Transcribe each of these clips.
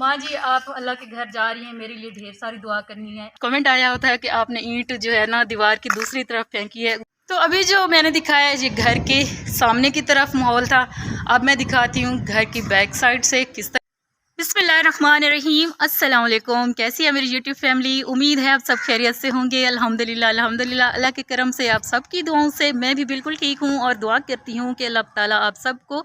माँ जी, आप अल्लाह के घर जा रही हैं, मेरे लिए ढेर सारी दुआ करनी है। कमेंट आया होता है कि आपने ईंट जो है ना दीवार की दूसरी तरफ फेंकी है। तो अभी जो मैंने दिखाया है ये घर के सामने की तरफ माहौल था। अब मैं दिखाती हूँ घर की बैक साइड से किस तरह। बिस्मिल्लाहिर्रहमानिर्रहीम, अस्सलाम वालेकुम। कैसी है मेरी यूट्यूब फैमिली? उम्मीद है आप सब खैरियत से होंगे। अल्हम्दुलिल्लाह अल्हम्दुलिल्लाह, अल्लाह के करम से आप सब की दुआओं से मैं भी बिल्कुल ठीक हूँ और दुआ करती हूँ कि अल्लाह ताला आप सबको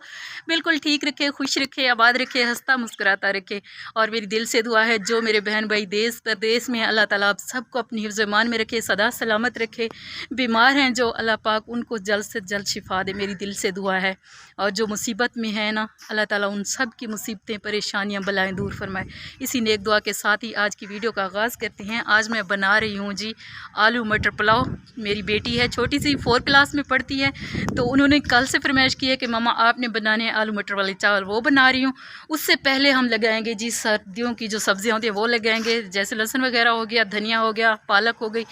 बिल्कुल ठीक रखे, खुश रखे, आबाद रखे, हंसता मुस्कुराता रखे। और मेरी दिल से दुआ है जो मेरे बहन भाई देश प्रदेश में, अल्लाह ताला आप सबको अपनी हिफ्ज़ ईमान में रखे, सदा सलामत रखे। बीमार हैं जो, अल्लाह पाक उनको जल्द से जल्द शिफा दे, मेरी दिल से दुआ है। और जो मुसीबत में है ना, अल्लाह ताला उन सब की मुसीबतें, परेशानियां, बलाएं दूर फरमाए। इसी नेक दुआ के साथ ही आज की वीडियो का आगाज़ करते हैं। आज मैं बना रही हूँ जी आलू मटर पुलाव। मेरी बेटी है छोटी सी, 4 क्लास में पढ़ती है, तो उन्होंने कल से फरमाइश की है कि मम्मा आपने बनाने हैं आलू मटर वाले चावल, वो बना रही हूँ। उससे पहले हम लगाएंगे जी सर्दियों की जो सब्ज़ियाँ होती हैं वो लगाएंगे, जैसे लहसुन वगैरह हो गया, धनिया हो गया, पालक हो गई,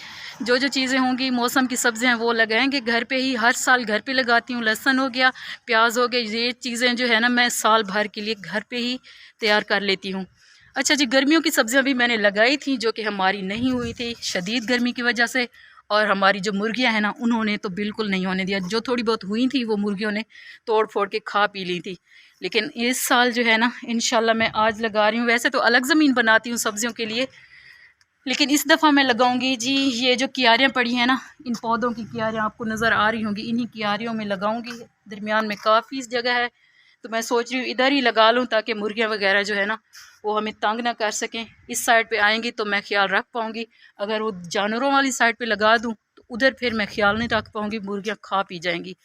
जो जो चीज़ें होंगी मौसम की सब्ज़ियाँ वो लगाएंगे घर पे ही। हर साल घर पे लगाती हूँ। लहसुन हो गया, प्याज हो गए, ये चीज़ें जो है ना मैं साल भर के लिए घर पे ही तैयार कर लेती हूँ। अच्छा जी, गर्मियों की सब्ज़ियाँ भी मैंने लगाई थी जो कि हमारी नहीं हुई थी शदीद गर्मी की वजह से। और हमारी जो मुर्गियाँ हैं ना उन्होंने तो बिल्कुल नहीं होने दिया। जो थोड़ी बहुत हुई थी वो मुर्गियों ने तोड़ फोड़ के खा पी ली थी। लेकिन इस साल जो है ना इंशाल्लाह मैं आज लगा रही हूँ। वैसे तो अलग ज़मीन बनाती हूँ सब्ज़ियों के लिए, लेकिन इस दफ़ा मैं लगाऊंगी जी ये जो क्यारियाँ पड़ी हैं ना, इन पौधों की क्यारियाँ आपको नज़र आ रही होंगी, इन्हीं क्यारियों में लगाऊंगी। दरमियान में काफ़ी जगह है तो मैं सोच रही हूँ इधर ही लगा लूँ ताकि मुर्गियाँ वगैरह जो है ना वो हमें तंग ना कर सकें। इस साइड पे आएंगी तो मैं ख्याल रख पाऊँगी। अगर वो जानवरों वाली साइड पे लगा दूँ तो उधर फिर मैं ख्याल नहीं रख पाऊँगी, मुर्गियाँ खा पी जाएंगी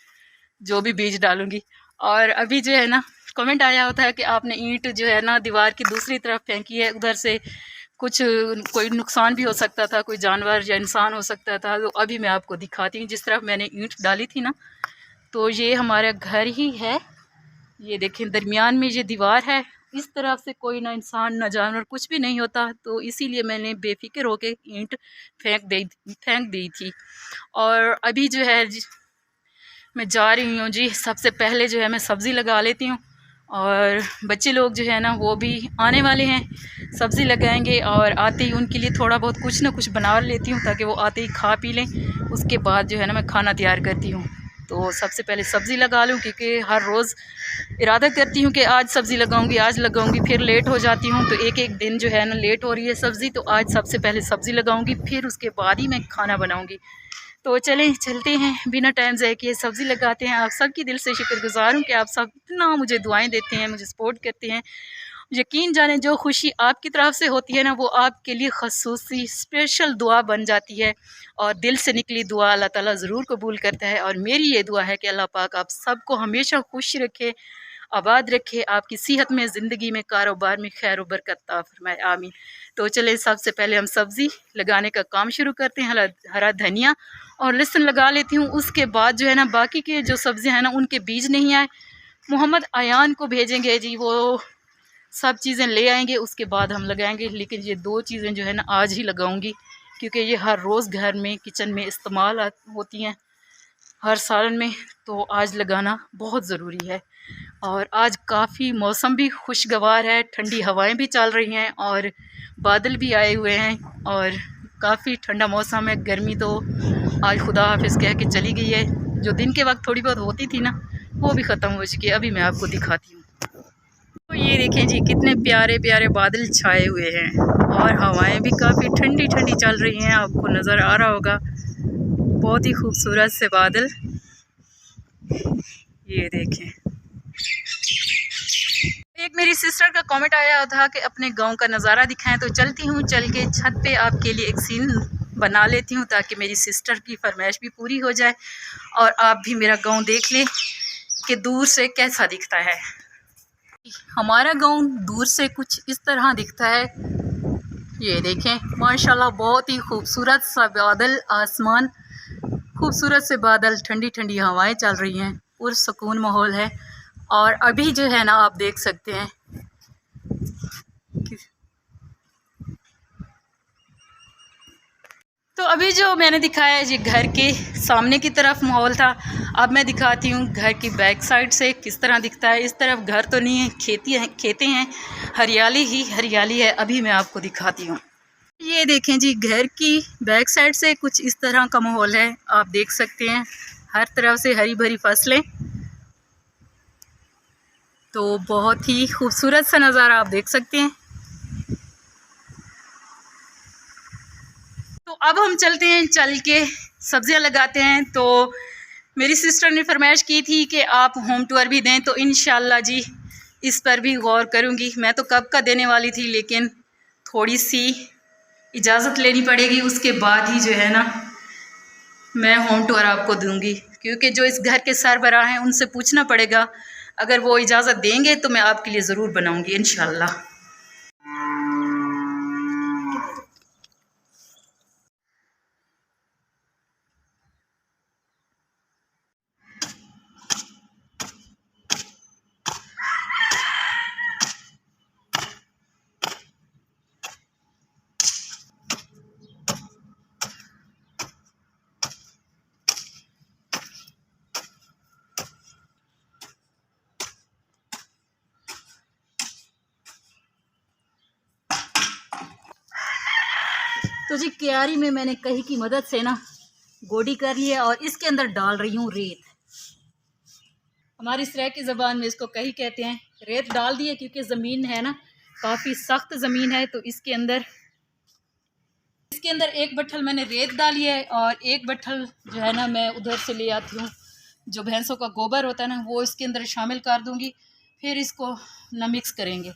जो भी बीज डालूँगी। और अभी जो है ना कमेंट आया होता है कि आपने ईंट जो है ना दीवार की दूसरी तरफ फेंकी है, उधर से कुछ कोई नुकसान भी हो सकता था, कोई जानवर या इंसान हो सकता था। तो अभी मैं आपको दिखाती हूँ जिस तरफ मैंने ईंट डाली थी ना, तो ये हमारा घर ही है। ये देखें दरमियान में ये दीवार है, इस तरफ से कोई ना इंसान ना जानवर कुछ भी नहीं होता, तो इसीलिए मैंने बेफिक्र होके ईंट फेंक दी थी। और अभी जो है मैं जा रही हूँ जी, सबसे पहले जो है मैं सब्ज़ी लगा लेती हूँ। और बच्चे लोग जो है ना वो भी आने वाले हैं, सब्ज़ी लगाएंगे और आते ही उनके लिए थोड़ा बहुत कुछ ना कुछ बना लेती हूँ ताकि वो आते ही खा पी लें। उसके बाद जो है ना मैं खाना तैयार करती हूँ। तो सबसे पहले सब्ज़ी लगा लूँ क्योंकि हर रोज़ इरादा करती हूँ कि आज सब्ज़ी लगाऊंगी, आज लगाऊंगी, फिर लेट हो जाती हूँ। तो एक एक दिन जो है ना लेट हो रही है सब्ज़ी, तो आज सबसे पहले सब्ज़ी लगाऊंगी, फिर उसके बाद ही मैं खाना बनाऊंगी। तो चलें चलते हैं, बिना टाइम ज़ाय किए सब्ज़ी लगाते हैं। आप सबकी दिल से शुक्रगुज़ार हूँ कि आप सब इतना मुझे दुआएं देते हैं, मुझे सपोर्ट करते हैं। यकीन जानें जो खुशी आपकी तरफ से होती है ना वो आपके लिए ख़ुसूसी स्पेशल दुआ बन जाती है। और दिल से निकली दुआ अल्लाह ताला ज़रूर कबूल करता है। और मेरी ये दुआ है कि अल्लाह पाक आप सबको हमेशा खुश रखे, आबाद रखे, आपकी सेहत में, ज़िंदगी में, कारोबार में खैर व बरकत अता फरमाए, आमीन। तो चले सबसे पहले हम सब्ज़ी लगाने का काम शुरू करते हैं। हरा धनिया और लहसुन लगा लेती हूँ। उसके बाद जो है ना बाकी के जो सब्ज़ियाँ हैं ना उनके बीज नहीं आए, मोहम्मद अयान को भेजेंगे जी, वो सब चीज़ें ले आएंगे, उसके बाद हम लगाएंगे। लेकिन ये 2 चीज़ें जो है ना आज ही लगाऊंगी क्योंकि ये हर रोज़ घर में किचन में इस्तेमाल होती हैं, हर सालन में, तो आज लगाना बहुत ज़रूरी है। और आज काफ़ी मौसम भी खुशगवार है, ठंडी हवाएं भी चल रही हैं और बादल भी आए हुए हैं और काफ़ी ठंडा मौसम है। गर्मी तो आज खुदा हाफिज़ कह के चली गई है, जो दिन के वक्त थोड़ी बहुत होती थी ना वो भी ख़त्म हो चुकी है। अभी मैं आपको दिखाती हूँ। तो ये देखें जी कितने प्यारे प्यारे बादल छाए हुए हैं और हवाएं भी काफ़ी ठंडी ठंडी चल रही हैं, आपको नज़र आ रहा होगा, बहुत ही खूबसूरत से बादल। ये देखें, एक मेरी सिस्टर का कमेंट आया था कि अपने गांव का नज़ारा दिखाएं, तो चलती हूँ, चल के छत पे आपके लिए एक सीन बना लेती हूँ ताकि मेरी सिस्टर की फरमाइश भी पूरी हो जाए और आप भी मेरा गांव देख लें कि दूर से कैसा दिखता है। हमारा गांव दूर से कुछ इस तरह दिखता है। ये देखें माशाल्लाह, बहुत ही खूबसूरत सा बादल, आसमान, खूबसूरत से बादल, ठंडी ठंडी हवाएं चल रही हैं, पुरसुकून माहौल है। और अभी जो है ना आप देख सकते हैं तो अभी जो मैंने दिखाया है ये घर के सामने की तरफ माहौल था। अब मैं दिखाती हूँ घर की बैक साइड से किस तरह दिखता है। इस तरफ घर तो नहीं है, खेतें हैं, हरियाली ही हरियाली है। अभी मैं आपको दिखाती हूँ। ये देखें जी, घर की बैक साइड से कुछ इस तरह का माहौल है। आप देख सकते हैं हर तरफ से हरी भरी फसलें, तो बहुत ही खूबसूरत सा नज़ारा आप देख सकते हैं। तो अब हम चलते हैं, चल के सब्जियां लगाते हैं। तो मेरी सिस्टर ने फरमाइश की थी कि आप होम टूर भी दें, तो इंशाल्लाह जी इस पर भी गौर करूँगी। मैं तो कब का देने वाली थी, लेकिन थोड़ी सी इजाज़त लेनी पड़ेगी, उसके बाद ही जो है ना मैं होम टूर आपको दूंगी। क्योंकि जो इस घर के सरबराह हैं उनसे पूछना पड़ेगा, अगर वो इजाज़त देंगे तो मैं आपके लिए ज़रूर बनाऊंगी इंशाल्लाह। तो जी क्यारी में मैंने कही की मदद से ना गोडी कर ली है और इसके अंदर डाल रही हूँ रेत। हमारी सराय की ज़बान में इसको कही कहते हैं। रेत डाल दी है क्योंकि ज़मीन है ना काफ़ी सख्त ज़मीन है। तो इसके अंदर एक बट्ठल मैंने रेत डाली है और एक बट्ठल जो है ना मैं उधर से ले आती हूँ, जो भैंसों का गोबर होता है ना, वो इसके अंदर शामिल कर दूँगी। फिर इसको ना मिक्स करेंगे।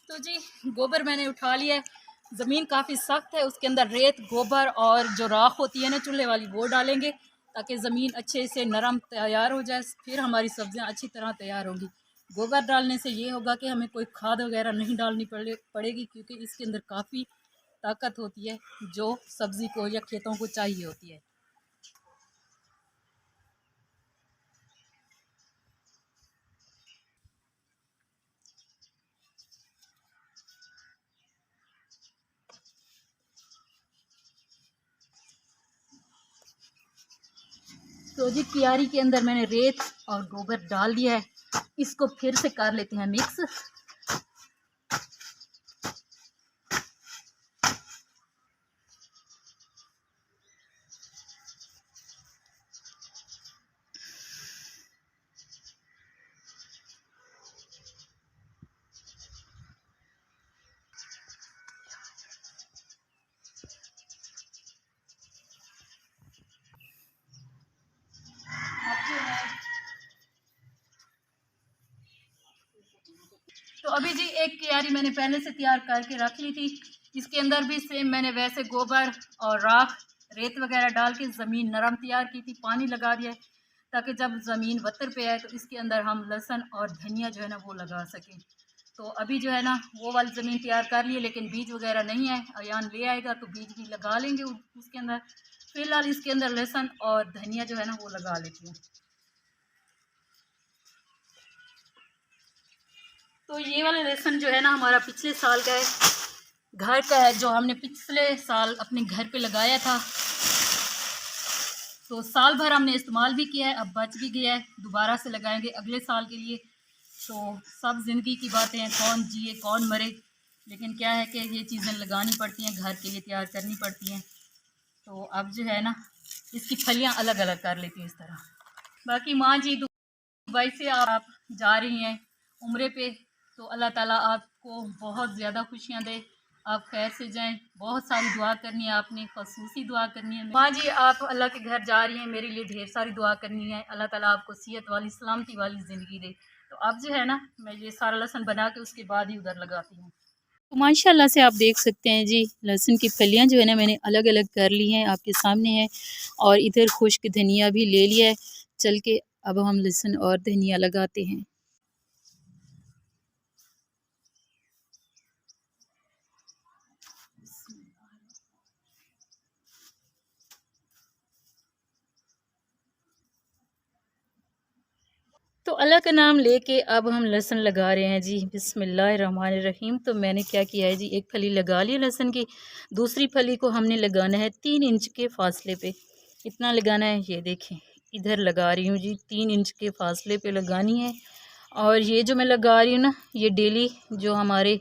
तो जी गोबर मैंने उठा लिया है। ज़मीन काफ़ी सख्त है, उसके अंदर रेत, गोबर और जो राख होती है ना चूल्हे वाली, वो डालेंगे ताकि ज़मीन अच्छे से नरम तैयार हो जाए। फिर हमारी सब्ज़ियां अच्छी तरह तैयार होंगी। गोबर डालने से ये होगा कि हमें कोई खाद वगैरह नहीं डालनी पड़ेगी, क्योंकि इसके अंदर काफ़ी ताकत होती है जो सब्ज़ी को या खेतों को चाहिए होती है। तो जी क्यारी के अंदर मैंने रेत और गोबर डाल दिया है। इसको फिर से कर लेते हैं मिक्स। तो अभी जी एक क्यारी मैंने पहले से तैयार करके रख ली थी। इसके अंदर भी सेम मैंने वैसे गोबर और राख, रेत वगैरह डाल के ज़मीन नरम तैयार की थी, पानी लगा दिया है ताकि जब ज़मीन वत्तर पे आए तो इसके अंदर हम लहसुन और धनिया जो है ना वो लगा सकें। तो अभी जो है ना वो वाली ज़मीन तैयार कर ली है, लेकिन बीज वगैरह नहीं है। अयान ले आएगा तो बीज भी लगा लेंगे उसके अंदर। फ़िलहाल इसके अंदर लहसुन और धनिया जो है ना वो लगा लेती हूँ। तो ये वाला लहसुन जो है ना हमारा पिछले साल का है, घर का है, जो हमने पिछले साल अपने घर पे लगाया था। तो साल भर हमने इस्तेमाल भी किया है, अब बच भी गया है, दोबारा से लगाएंगे अगले साल के लिए। तो सब ज़िंदगी की बातें हैं, कौन जिए कौन मरे, लेकिन क्या है कि ये चीज़ें लगानी पड़ती हैं, घर के लिए तैयार करनी पड़ती हैं। तो अब जो है ना इसकी फलियाँ अलग अलग कर लेती हैं इस तरह। बाकी माँ जी दुबई से आप जा रही हैं उम्रे पे, तो अल्लाह ताला आपको बहुत ज़्यादा खुशियाँ दे, आप खैर से जाएं। बहुत सारी दुआ करनी है आपने, खसूसी दुआ करनी है। माँ जी आप अल्लाह के घर जा रही हैं, मेरे लिए ढेर सारी दुआ करनी है। अल्लाह ताला आपको सेहत वाली सलामती वाली ज़िंदगी दे। तो अब जो है ना मैं ये सारा लहसुन बना के उसके बाद ही उधर लगाती हूँ। तो माशाल्लाह से आप देख सकते हैं जी, लहसुन की फलियाँ जो है ना मैंने अलग अलग कर ली हैं, आपके सामने है। और इधर खुश्क धनिया भी ले लिया है। चल के अब हम लहसुन और धनिया लगाते हैं। तो अल्लाह का नाम लेके अब हम लहसुन लगा रहे हैं जी। बिस्मिल्लाहिर्रहमानिर्रहीम। तो मैंने क्या किया है जी, एक फली लगा ली लहसुन की, दूसरी फली को हमने लगाना है 3 इंच के फासले पे। इतना लगाना है, ये देखें इधर लगा रही हूँ जी, 3 इंच के फासले पे लगानी है। और ये जो मैं लगा रही हूँ ना, ये डेली जो हमारे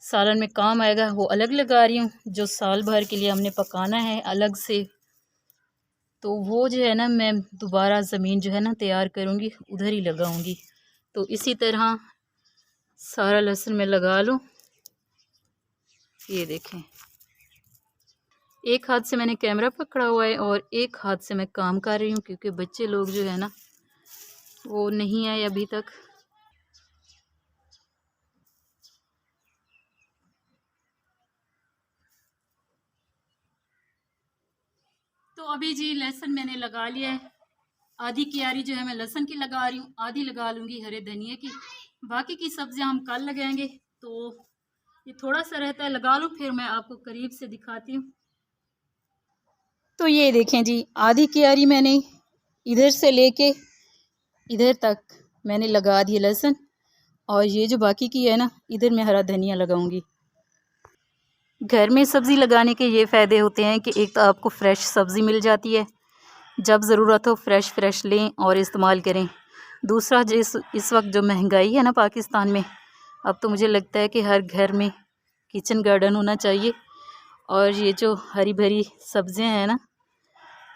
सालन में काम आएगा वो अलग लगा रही हूँ, जो साल भर के लिए हमने पकाना है अलग से, तो वो जो है ना मैं दोबारा ज़मीन जो है ना तैयार करूँगी, उधर ही लगाऊँगी। तो इसी तरह सारा लहसुन मैं लगा लूँ। ये देखें, एक हाथ से मैंने कैमरा पकड़ा हुआ है और एक हाथ से मैं काम कर रही हूँ, क्योंकि बच्चे लोग जो है ना वो नहीं आए अभी तक। तो अभी जी लहसुन मैंने लगा लिया है। आधी क्यारी जो है मैं लहसुन की लगा रही हूँ, आधी लगा लूँगी हरे धनिए की। बाकी की सब्जियां हम कल लगाएंगे। तो ये थोड़ा सा रहता है, लगा लूँ फिर मैं आपको करीब से दिखाती हूँ। तो ये देखें जी, आधी क्यारी मैंने इधर से लेके इधर तक मैंने लगा दी लहसुन, और ये जो बाकी की है ना, इधर मैं हरा धनिया लगाऊंगी। घर में सब्ज़ी लगाने के ये फ़ायदे होते हैं कि एक तो आपको फ़्रेश सब्ज़ी मिल जाती है, जब ज़रूरत हो फ़्रेश लें और इस्तेमाल करें। दूसरा, जिस इस वक्त जो महंगाई है ना पाकिस्तान में, अब तो मुझे लगता है कि हर घर में किचन गार्डन होना चाहिए, और ये जो हरी भरी सब्ज़ियां हैं ना,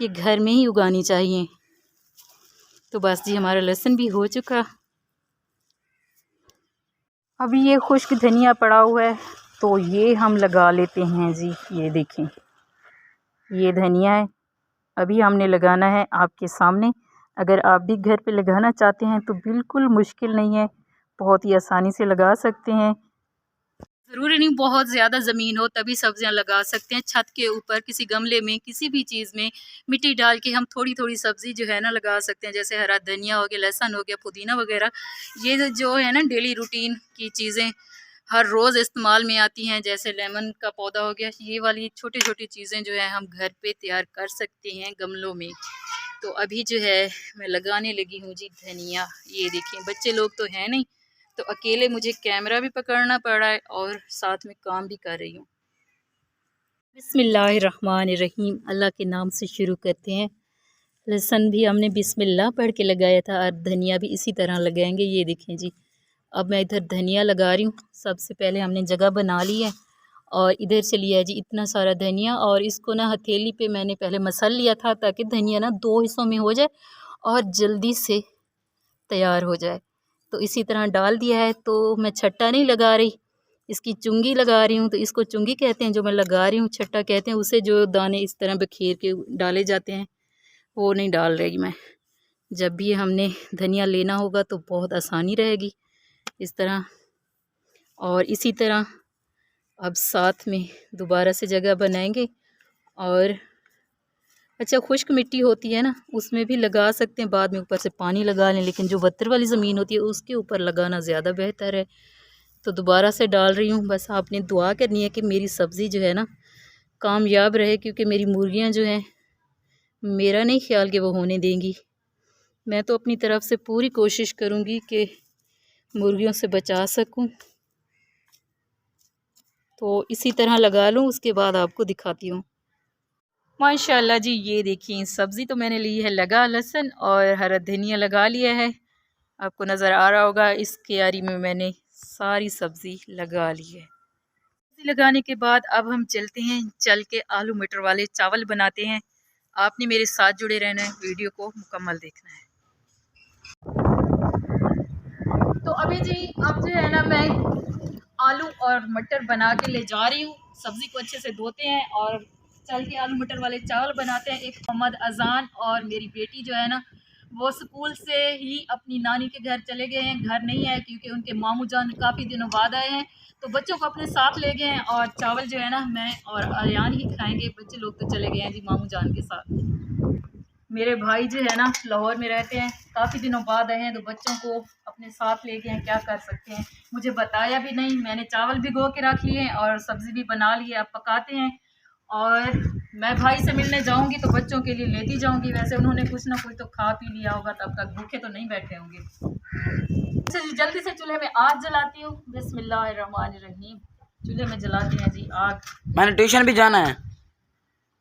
ये घर में ही उगानी चाहिए। तो बस जी, हमारा लहसुन भी हो चुका। अभी ये खुश्क धनिया पड़ा हुआ है, तो ये हम लगा लेते हैं जी। ये देखें, ये धनिया है, अभी हमने लगाना है आपके सामने। अगर आप भी घर पे लगाना चाहते हैं तो बिल्कुल मुश्किल नहीं है, बहुत ही आसानी से लगा सकते हैं। ज़रूरी नहीं बहुत ज़्यादा ज़मीन हो तभी सब्जियां लगा सकते हैं। छत के ऊपर किसी गमले में, किसी भी चीज़ में मिट्टी डाल के हम थोड़ी थोड़ी सब्ज़ी जो है ना लगा सकते हैं। जैसे हरा धनिया हो गया, लहसुन हो गया, पुदीना वगैरह। ये जो है ना डेली रूटीन की चीज़ें हर रोज़ इस्तेमाल में आती हैं। जैसे लेमन का पौधा हो गया, ये वाली छोटी छोटी चीज़ें जो है हम घर पे तैयार कर सकते हैं गमलों में। तो अभी जो है मैं लगाने लगी हूँ जी धनिया। ये देखिए, बच्चे लोग तो हैं नहीं, तो अकेले मुझे कैमरा भी पकड़ना पड़ा है और साथ में काम भी कर रही हूँ। बिस्मिल्लाहिर्रहमानिर्रहीम, अल्लाह के नाम से शुरू करते हैं। लहसुन भी हमने बिस्मिल्लाह पढ़ के लगाया था, और धनिया भी इसी तरह लगाएंगे। ये देखें जी, अब मैं इधर धनिया लगा रही हूँ। सबसे पहले हमने जगह बना ली है, और इधर से लिया है जी इतना सारा धनिया, और इसको ना हथेली पे मैंने पहले मसल लिया था, ताकि धनिया ना 2 हिस्सों में हो जाए और जल्दी से तैयार हो जाए। तो इसी तरह डाल दिया है। तो मैं छट्टा नहीं लगा रही, इसकी चुंगी लगा रही हूँ। तो इसको चुंगी कहते हैं जो मैं लगा रही हूँ, छट्टा कहते हैं उसे, जो दाने इस तरह बखेर के डाले जाते हैं, वो नहीं डाल रही मैं। जब भी हमने धनिया लेना होगा तो बहुत आसानी रहेगी इस तरह। और इसी तरह अब साथ में दोबारा से जगह बनाएंगे। और अच्छा, खुश्क मिट्टी होती है ना, उसमें भी लगा सकते हैं, बाद में ऊपर से पानी लगा लें, लेकिन जो बत्तर वाली ज़मीन होती है उसके ऊपर लगाना ज़्यादा बेहतर है। तो दोबारा से डाल रही हूँ। बस आपने दुआ करनी है कि मेरी सब्ज़ी जो है ना कामयाब रहे, क्योंकि मेरी मुर्गियाँ जो हैं, मेरा नहीं ख्याल कि वो होने देंगी। मैं तो अपनी तरफ से पूरी कोशिश करूँगी कि मुर्गियों से बचा सकूँ। तो इसी तरह लगा लूँ, उसके बाद आपको दिखाती हूँ। माशाल्लाह जी, ये देखिए सब्ज़ी तो मैंने ली है लगा, लहसुन और हरा धनिया लगा लिया है। आपको नज़र आ रहा होगा, इस क्यारी में मैंने सारी सब्ज़ी लगा ली है। सब्ज़ी लगाने के बाद अब हम चलते हैं, चल के आलू मटर वाले चावल बनाते हैं। आपने मेरे साथ जुड़े रहना है, वीडियो को मुकम्मल देखना है। तो अभी जी अब जो है ना मैं आलू और मटर बना के ले जा रही हूँ। सब्ज़ी को अच्छे से धोते हैं और चल के आलू मटर वाले चावल बनाते हैं। एक मोहम्मद अजान और मेरी बेटी जो है ना, वो स्कूल से ही अपनी नानी के घर चले गए हैं, घर नहीं आए क्योंकि उनके मामू जान काफ़ी दिनों बाद आए हैं। तो बच्चों को अपने साथ ले गए हैं, और चावल जो है ना मैं और आर्यान ही खाएंगे। बच्चे लोग तो चले गए हैं जी मामू जान के साथ। मेरे भाई जो है ना लाहौर में रहते हैं, काफ़ी दिनों बाद आए हैं, तो बच्चों को अपने साथ ले गए हैं। क्या कर सकते हैं, मुझे बताया भी नहीं। मैंने चावल भिगो के रख लिए हैं और सब्ज़ी भी बना ली है, अब पकाते हैं। और मैं भाई से मिलने जाऊंगी तो बच्चों के लिए लेती जाऊंगी। वैसे उन्होंने कुछ ना कुछ तो खा पी लिया होगा, तब तक भूखे तो नहीं बैठे होंगे। अच्छा जी, जल्दी से चूल्हे में आग जलाती हूँ। बिस्मिल्लाहिर्रहमानिर्रहीम। चूल्हे में जलाते हैं जी आग। मैंने ट्यूशन भी जाना है,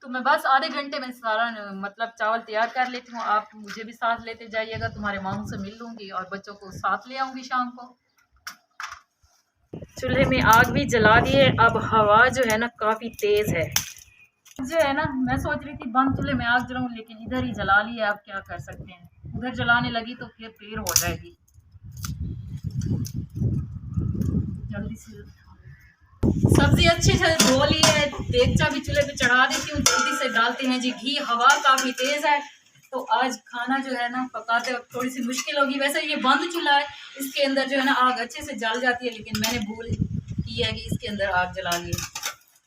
तो मैं बस आधे घंटे में सारा मतलब चावल तैयार कर लेती हूँ। आप मुझे भी साथ लेते जाइएगा, तुम्हारे मामू से मिल लूँगी और बच्चों को साथ ले आऊँगी शाम को। चूल्हे में आग भी जला दिए। अब हवा जो है ना काफ़ी तेज़ है। जो है ना, मैं सोच रही थी बंद चूल्हे में आग जलाऊँ, लेकिन इधर ही जला ली है। आप क्या कर सकते हैं, उधर जलाने लगी तो फिर देर हो जाएगी। जल्दी से सब्जी अच्छी से धो ली है, देगचा भी चूल्हे पे चढ़ा देती हूँ। जल्दी से डालते हैं जी घी। हवा काफ़ी तेज़ है तो आज खाना जो है ना पकाते वक्त थोड़ी सी मुश्किल होगी। वैसे ये बंद चूल्हा है, इसके अंदर जो है ना आग अच्छे से जल जाती है, लेकिन मैंने भूल की है कि इसके अंदर आग जला ली है।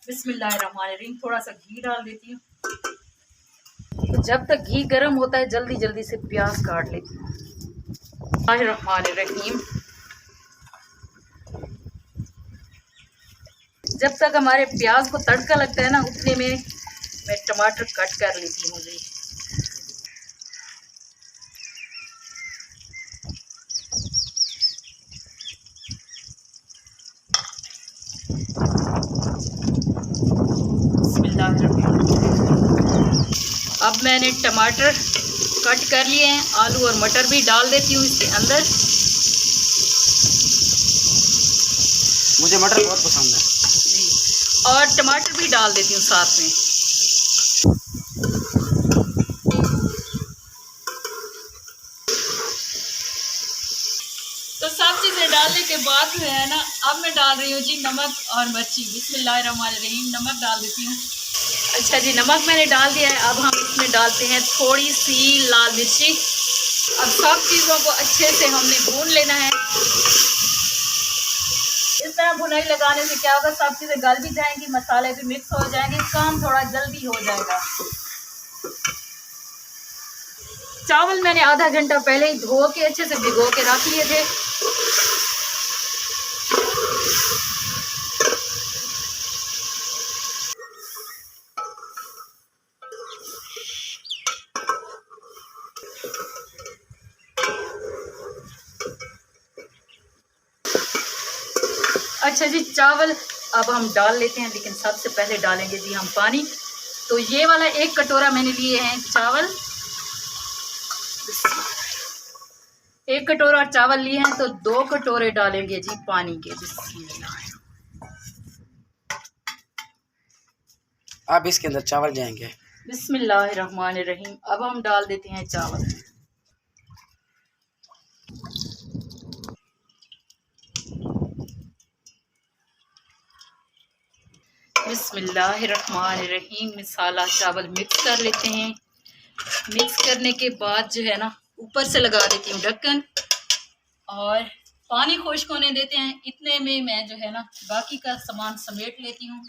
बिस्मिल्लाहिर्रहमानिर्रहीम। थोड़ा सा घी डाल देती हूँ। तो जब तक घी गर्म होता है जल्दी जल्दी से प्याज काट लेती हूँ। बिस्मिल्लाहिर्रहमानिर्रहीम। जब तक हमारे प्याज को तड़का लगता है ना, उतने में मैं टमाटर कट कर लेती हूँ जी। अब मैंने टमाटर कट कर लिए हैं। आलू और मटर भी डाल देती हूँ इसके अंदर। मुझे मटर बहुत पसंद है जी, और टमाटर भी डाल देती हूँ साथ में। तो सब चीज़ें डालने के बाद जो है ना, अब मैं डाल रही हूँ जी नमक और मिर्ची। बिस्मिल्लाहिर्रहमानिर्रहीम। नमक डाल देती हूँ। अच्छा जी, नमक मैंने डाल दिया है। अब हम इसमें डालते हैं थोड़ी सी लाल मिर्ची। अब सब चीज़ों को अच्छे से हमने भून लेना है। इस तरह भुनाई लगाने से क्या होगा, सब चीज़ें गल भी जाएंगी, मसाले भी मिक्स हो जाएंगे, काम थोड़ा जल्दी हो जाएगा। चावल मैंने आधा घंटा पहले ही धो के अच्छे से भिगो के रख लिए थे। अच्छा जी, चावल अब हम डाल लेते हैं, लेकिन सबसे पहले डालेंगे जी हम पानी। तो ये वाला 1 कटोरा मैंने लिए हैं चावल। 1 कटोरा चावल लिए हैं तो 2 कटोरे डालेंगे जी पानी के। अब इसके अंदर चावल जाएंगे। बिस्मिल्लाहिर्रहमानिर्रहीम। अब हम डाल देते हैं चावल। बिस्मिल्लाहिर्रहमानिर्रहीम। मसाला चावल मिक्स कर लेते हैं। मिक्स करने के बाद जो है ना, ऊपर से लगा देती हूँ ढक्कन और पानी खुश्क होने देते हैं। इतने में मैं जो है ना बाकी का सामान समेट लेती हूँ।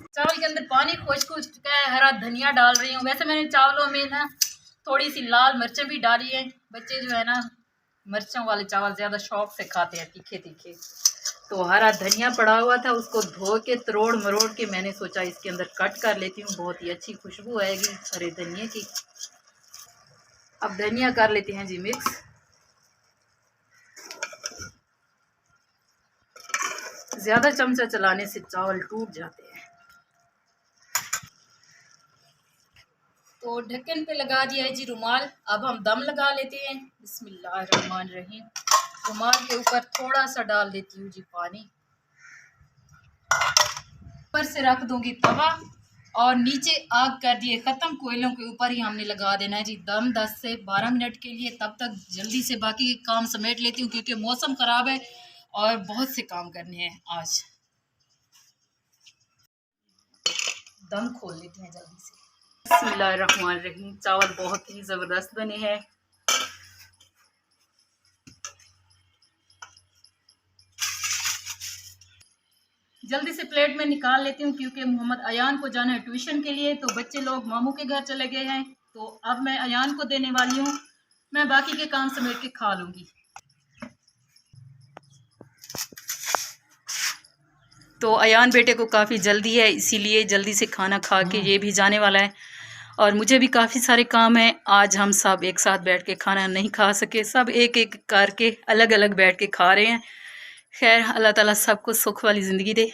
चावल के अंदर पानी खुश्क हो चुका है। हरा धनिया डाल रही हूँ। वैसे मैंने चावलों में ना थोड़ी सी लाल मिर्चें भी डाली है। बच्चे जो है ना मिर्चों वाले चावल ज़्यादा शौक से खाते हैं, तीखे तीखे। तो हरा धनिया पड़ा हुआ था, उसको धो के तरोड़ मरोड़ के मैंने सोचा इसके अंदर कट कर लेती हूँ। बहुत ही अच्छी खुशबू आएगी हरे धनिया की। अब धनिया कर लेते हैं जी मिक्स। ज़्यादा चमचा चलाने से चावल टूट जाते हैं। तो ढक्कन पे लगा दिया है जी रुमाल। अब हम दम लगा लेते हैं। बिस्मिल्लाहिर्रहमानिर्रहीम। रुमाल के ऊपर थोड़ा सा डाल देती हूँ जी पानी। ऊपर से रख दूंगी तवा और नीचे आग कर दिए ख़त्म। कोयलों के ऊपर ही हमने लगा देना है जी दम 10 से 12 मिनट के लिए। तब तक जल्दी से बाकी काम समेट लेती हूँ, क्योंकि मौसम ख़राब है और बहुत से काम करने हैं आज। दम खोल लेते हैं जल्दी से। बिस्मिल्लाहिर्रहमानिर्रहीम। चावल बहुत ही ज़बरदस्त बने हैं। जल्दी से प्लेट में निकाल लेती हूँ, क्योंकि मोहम्मद अयान को जाना है ट्यूशन के लिए। तो बच्चे लोग मामू के घर चले गए हैं, तो अब मैं अयान को देने वाली हूँ। मैं बाकी के काम समेट के खा लूँगी। तो अयान बेटे को काफ़ी जल्दी है, इसीलिए जल्दी से खाना खा के ये भी जाने वाला है। और मुझे भी काफ़ी सारे काम हैं। आज हम सब एक साथ बैठ के खाना नहीं खा सके, सब एक एक करके अलग अलग बैठ के खा रहे हैं। खैर अल्लाह ताला सबको सुख वाली ज़िंदगी दे।